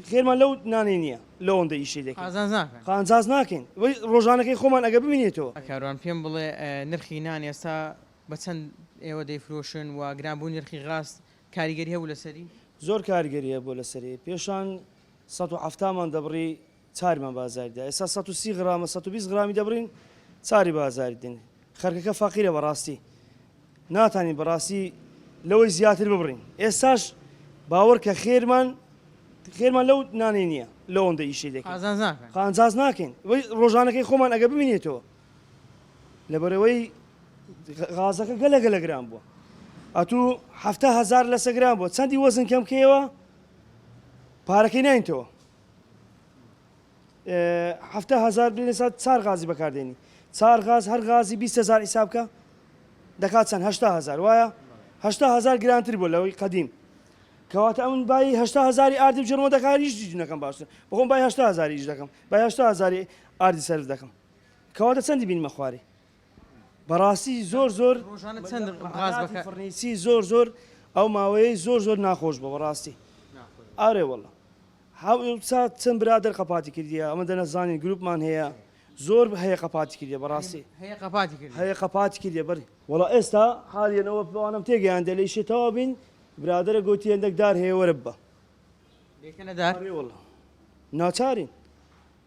خێرمان لەو نانێ نییە لەوەندە ئیشی دەکەین قانجاز ناکەین ڕۆژانەکەی خۆمان ئەگە ببینێتەوە. کاروان پێم بڵێ نرخی نان ئێستا بە چەند ئێوە دەیفرۆشن و گرانبوو نرخی غاز کاریگەری هەبوو لەسەری؟ زۆر کاریگەریە بۆ لەسەری پێشان 170مان دەبڕی چارمان بازاریدا، ئێستا 130 غرامە 120 غرامی دەبڕین چاری بازاری دێن. خەرکەکە فەقیرە بەڕاستی ناتوانین بەڕاستی لەوەی زیاتر ببڕین. ئێستاش باوەڕ کە خێرمان لەو نانێ نییە لەوەندە ئیشی دەکەین قانجاز ناکەین ڕۆژانەکەی خۆمان ئەگە ببینێتەوە لەبەرەوەی غازەکە گەلە گران بووە ئەتوو 7,000 لەسە گران بووە چەندی وەزن کەم کەیەوە پارەکەی ناینتەوە 7,000 بێنێسا 4 غازی بەکاردێنی 4 غاز هەر غازی 20,000 حیسابکە دەکات چەند 80,000 وایە 80,000 گرانتر بوو لەوەی قەدیم کەواتە ئەمن بای 80,000 ئاردی بجێڕمە دەکات هیچ نەکەم باشتر بخۆم بای 80,000 ئیش دەکەم بای 80,000 ئاردی سەرف دەکەم کەواتە چەندی بینمە خوارێ بەڕاستی زۆر فڕنیسی زۆر ئەو ماوەیە زۆر ناخۆش بە بەڕاستی ئارێ وەڵە چەند برادر قەپاتی کردیە ئەمە دەنەزانین گروپمان هەیە زۆر هەیە قەپاتی کردە بەڕاستی هەیە قەپاتی کردە بەری وەڵا ئێستا حالیەنەوە بوانم تێگەیان دەلەی شێتەوە بین برادرە گوتی هەندێک دار هەیە وەرە بە وەڵە ناچارین